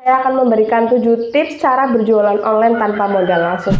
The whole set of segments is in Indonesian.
Saya akan memberikan 7 tips cara berjualan online tanpa modal langsung.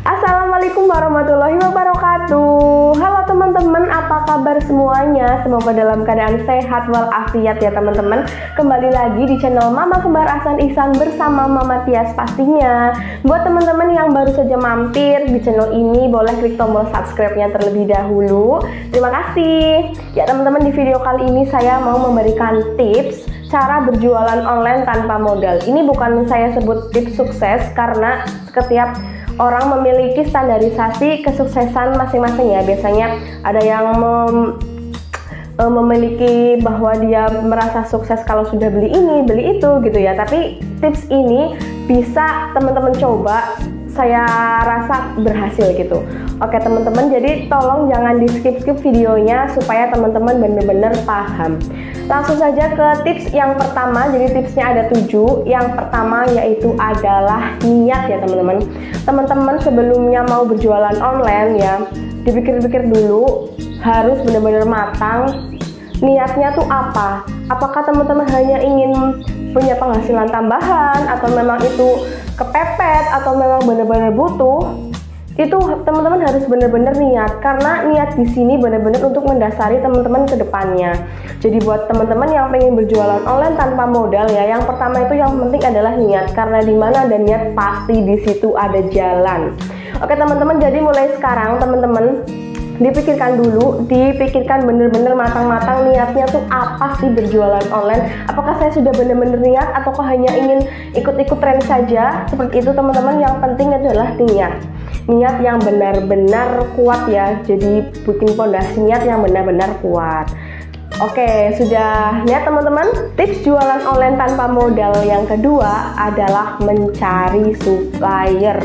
Assalamualaikum warahmatullahi wabarakatuh. Halo teman-teman, apa kabar semuanya? Semoga dalam keadaan sehat walafiat ya teman-teman. Kembali lagi di channel Mama Kembar Ahsan Ihsan bersama Mama Tias pastinya. Buat teman-teman yang baru saja mampir di channel ini, boleh klik tombol subscribe-nya terlebih dahulu. Terima kasih. Ya teman-teman, di video kali ini saya mau memberikan tips cara berjualan online tanpa modal. Ini bukan saya sebut tips sukses, karena setiap orang memiliki standarisasi kesuksesan masing-masing ya. Biasanya ada yang memiliki bahwa dia merasa sukses kalau sudah beli ini, beli itu gitu ya. Tapi tips ini bisa teman-teman coba, saya rasa berhasil gitu. Oke teman-teman, jadi tolong jangan di skip-skip videonya supaya teman-teman benar-benar paham. Langsung saja ke tips yang pertama. Jadi tipsnya ada 7. Yang pertama yaitu adalah niat ya teman-teman. Teman-teman sebelumnya mau berjualan online ya, dipikir-pikir dulu, harus benar-benar matang. Niatnya tuh apa? Apakah teman-teman hanya ingin punya penghasilan tambahan, atau memang itu kepepet, atau memang benar-benar butuh? Itu teman-teman harus benar-benar niat, karena niat di sini benar-benar untuk mendasari teman-teman ke depannya. Jadi buat teman-teman yang pengen berjualan online tanpa modal ya, yang pertama itu yang penting adalah niat, karena di mana ada niat pasti di situ ada jalan. Oke teman-teman, jadi mulai sekarang teman-teman dipikirkan dulu, dipikirkan bener-bener matang-matang niatnya tuh apa sih berjualan online. Apakah saya sudah bener-bener niat ataukah hanya ingin ikut-ikut tren saja? Seperti itu teman-teman, yang penting adalah niat yang benar-benar kuat ya. Jadi bikin pondasi niat yang benar-benar kuat. Oke, sudah ya teman-teman. Tips jualan online tanpa modal yang kedua adalah mencari supplier.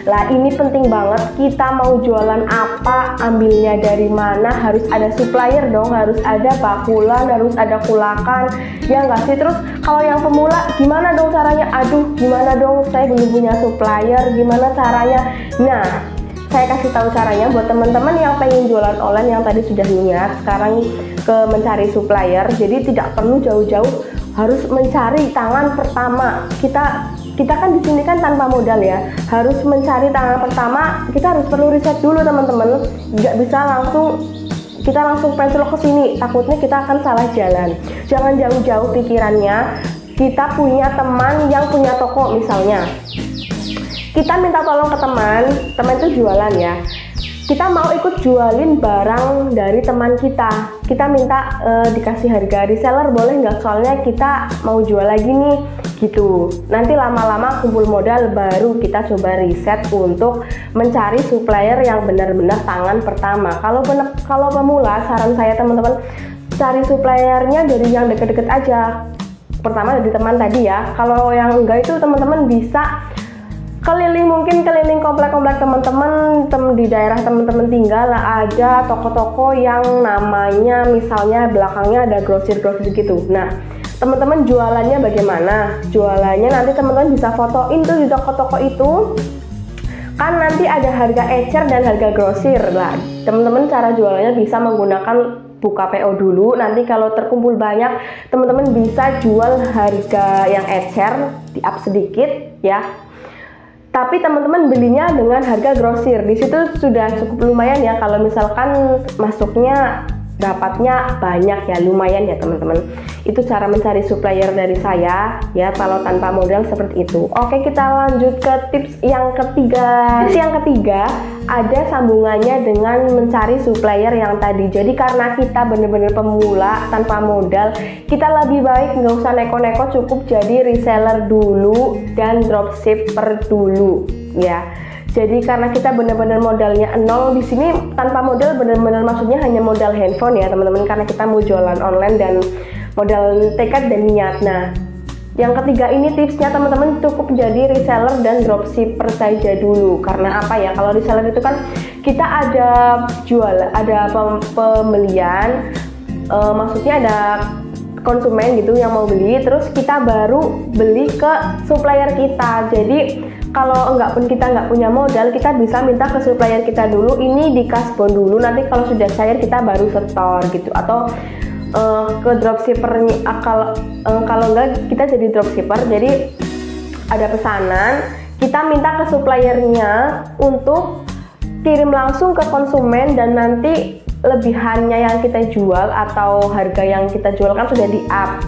Lah ini penting banget, kita mau jualan apa, ambilnya dari mana, harus ada supplier dong, harus ada bakulan, harus ada kulakan, ya nggak sih? Terus kalau yang pemula, gimana dong caranya? Aduh, gimana dong, saya belum punya supplier, gimana caranya? Nah, saya kasih tahu caranya buat teman-teman yang pengen jualan online, yang tadi sudah niat, sekarang ke mencari supplier. Jadi tidak perlu jauh-jauh harus mencari tangan pertama. Kita kan di sini kan tanpa modal ya, harus mencari tangan pertama. Kita harus perlu riset dulu teman-teman, nggak bisa kita langsung pencelok ke sini, takutnya kita akan salah jalan. Jangan jauh-jauh pikirannya. Kita punya teman yang punya toko misalnya, kita minta tolong ke teman itu jualan ya, kita mau ikut jualin barang dari teman kita minta dikasih harga reseller boleh nggak, soalnya kita mau jual lagi nih gitu. Nanti lama-lama kumpul modal, baru kita coba riset untuk mencari supplier yang benar-benar tangan pertama. Kalau pemula, saran saya teman-teman, cari suppliernya dari yang deket-deket aja. Pertama dari teman tadi ya. Kalau yang enggak itu teman-teman bisa keliling komplek-komplek teman-teman, di daerah teman-teman tinggal lah, ada toko-toko yang namanya misalnya belakangnya ada grosir gitu. Nah teman-teman jualannya bagaimana? Jualannya nanti teman-teman bisa fotoin tuh di toko-toko itu, kan nanti ada harga ecer dan harga grosir lah. Teman-teman cara jualannya bisa menggunakan buka PO dulu, nanti kalau terkumpul banyak teman-teman bisa jual harga yang ecer, di up sedikit ya. Tapi teman-teman belinya dengan harga grosir. Di situ sudah cukup lumayan ya, kalau misalkan masuknya dapatnya banyak ya, lumayan ya teman-teman. Itu cara mencari supplier dari saya ya, kalau tanpa modal seperti itu. Oke, kita lanjut ke tips yang ketiga. Tips yang ketiga ada sambungannya dengan mencari supplier yang tadi. Jadi karena kita bener-bener pemula tanpa modal, kita lebih baik nggak usah neko-neko, cukup jadi reseller dulu dan dropshipper dulu ya. Jadi karena kita benar-benar modalnya nol di sini, tanpa modal benar-benar maksudnya hanya modal handphone ya teman-teman, karena kita mau jualan online dan modal tekad dan niat. Nah, yang ketiga ini tipsnya teman-teman, cukup jadi reseller dan dropshipper saja dulu. Karena apa ya? Kalau reseller itu kan kita ada pembelian, maksudnya ada konsumen gitu yang mau beli, terus kita baru beli ke supplier kita. Jadi kalau kita nggak punya modal, kita bisa minta ke supplier kita dulu, ini di kasbon dulu, nanti kalau sudah cair kita baru setor gitu. Atau ke dropshipper, kalau enggak kita jadi dropshipper, jadi ada pesanan, kita minta ke suppliernya untuk kirim langsung ke konsumen, dan nanti lebihannya yang kita jual atau harga yang kita jual kan sudah di up,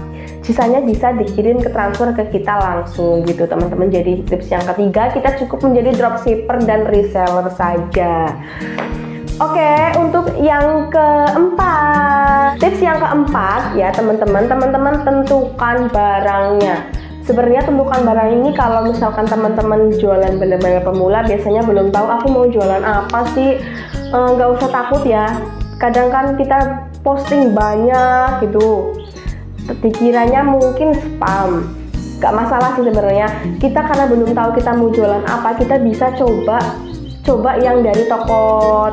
sisanya bisa dikirim ke transfer ke kita langsung gitu teman-teman. Jadi tips yang ketiga, kita cukup menjadi dropshipper dan reseller saja. Oke, untuk yang keempat, tips yang keempat ya teman-teman tentukan barangnya. Sebenarnya tentukan barang ini kalau misalkan teman-teman jualan benar-benar pemula, biasanya belum tahu aku mau jualan apa sih, nggak usah takut ya. Kadang kan kita posting banyak gitu, dikiranya mungkin spam, gak masalah sih sebenarnya. Kita karena belum tahu kita mau jualan apa, kita bisa coba yang dari toko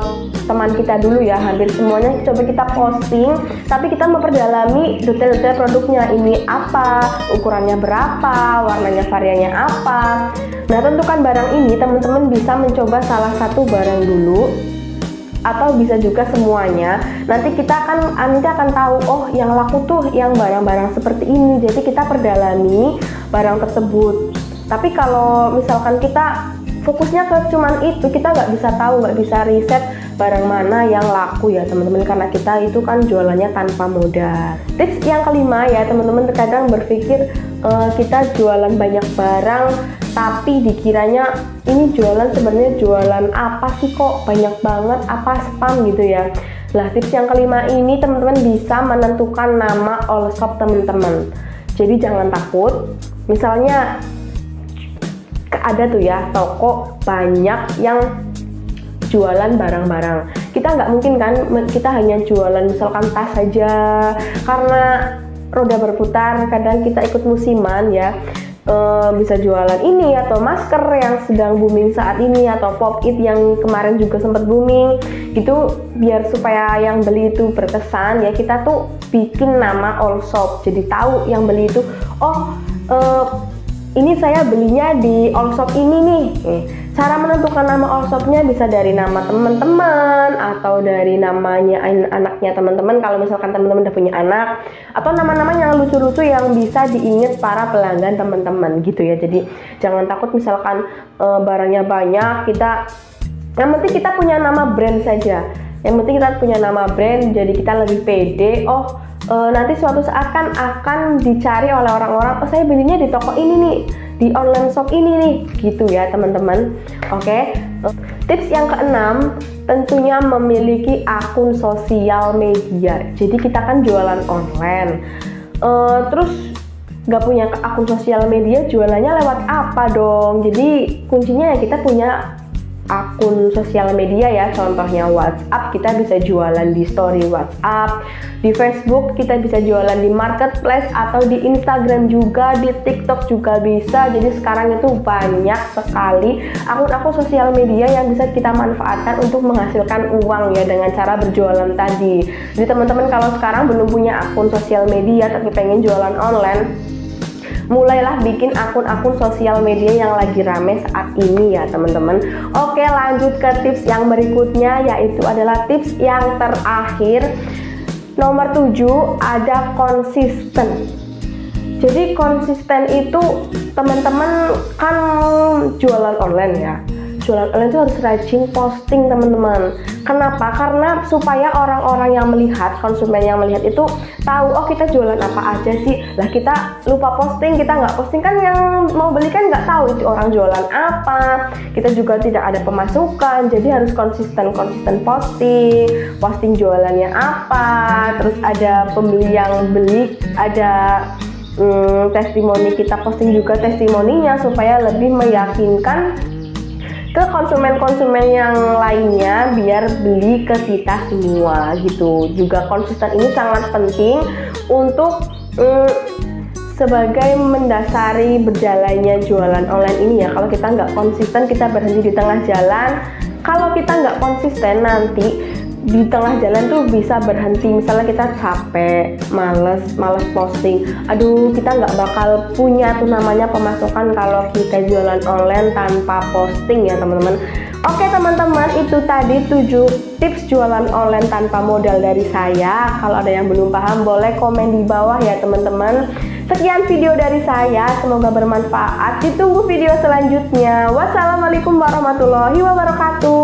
teman kita dulu ya. Hampir semuanya coba kita posting, tapi kita memperdalami detail-detail produknya, ini apa, ukurannya berapa, warnanya variannya apa. Nah, tentukan barang ini teman-teman bisa mencoba salah satu barang dulu, atau bisa juga semuanya. Nanti kita akan tahu, oh yang laku tuh yang barang-barang seperti ini, jadi kita perdalami barang tersebut. Tapi kalau misalkan kita fokusnya ke cuman itu, kita nggak bisa tahu, nggak bisa riset barang mana yang laku ya teman-teman, karena kita itu kan jualannya tanpa modal. Tips yang kelima ya teman-teman, terkadang berpikir kita jualan banyak barang, tapi dikiranya ini jualan, sebenarnya jualan apa sih kok banyak banget, apa spam gitu ya. Lah, tips yang kelima ini teman-teman bisa menentukan nama all shop teman-teman. Jadi jangan takut, misalnya ada tuh ya toko banyak yang jualan barang-barang, kita nggak mungkin kan kita hanya jualan misalkan tas saja, karena roda berputar, kadang kita ikut musiman ya. Bisa jualan ini atau masker yang sedang booming saat ini, atau pop it yang kemarin juga sempat booming gitu. Biar supaya yang beli itu berkesan ya, kita tuh bikin nama all shop, jadi tahu yang beli itu, oh ini saya belinya di all shop ini nih. Cara menentukan nama all shopnya bisa dari nama teman-teman atau dari namanya anaknya teman-teman, kalau misalkan teman-teman udah punya anak, atau nama-nama yang lucu-lucu yang bisa diingat para pelanggan teman-teman gitu ya. Jadi jangan takut misalkan barangnya banyak, yang penting kita punya nama brand saja. Yang penting kita punya nama brand, jadi kita lebih pede. Nanti suatu saat kan akan dicari oleh orang-orang, oh saya belinya di toko ini nih, di online shop ini nih, gitu ya teman-teman. Oke. Tips yang keenam, tentunya memiliki akun sosial media. Jadi kita kan jualan online, terus nggak punya akun sosial media, jualannya lewat apa dong? Jadi kuncinya ya kita punya akun sosial media ya. Contohnya WhatsApp, kita bisa jualan di story WhatsApp. Di Facebook kita bisa jualan di marketplace, atau di Instagram juga, di TikTok juga bisa. Jadi sekarang itu banyak sekali akun-akun sosial media yang bisa kita manfaatkan untuk menghasilkan uang ya dengan cara berjualan tadi. Jadi teman-teman kalau sekarang belum punya akun sosial media tapi pengen jualan online, mulailah bikin akun-akun sosial media yang lagi rame saat ini ya teman-teman. Oke, lanjut ke tips yang berikutnya, yaitu adalah tips yang terakhir. Nomor 7, ada konsisten. Jadi konsisten itu teman-teman kan jualan online ya. Jualan online itu harus rajin posting teman-teman. Kenapa? Karena supaya orang-orang yang melihat, konsumen yang melihat itu tahu, oh kita jualan apa aja sih. Lah kita lupa posting, kita nggak posting kan yang mau beli kan nggak tahu itu orang jualan apa. Kita juga tidak ada pemasukan, jadi harus konsisten posting jualannya apa. Terus ada pembeli yang beli, ada testimoni, kita posting juga testimoninya supaya lebih meyakinkan ke konsumen-konsumen yang lainnya biar beli ke kita semua gitu. Juga konsisten ini sangat penting untuk sebagai mendasari berjalannya jualan online ini ya. Kalau kita nggak konsisten, kita berhenti di tengah jalan. Kalau kita nggak konsisten, nanti di tengah jalan tuh bisa berhenti. Misalnya kita capek, males posting, aduh kita nggak bakal punya tuh namanya pemasukan kalau kita jualan online tanpa posting ya teman-teman. Oke teman-teman, itu tadi 7 tips jualan online tanpa modal dari saya. Kalau ada yang belum paham boleh komen di bawah ya teman-teman. Sekian video dari saya, semoga bermanfaat. Ditunggu video selanjutnya. Wassalamualaikum warahmatullahi wabarakatuh.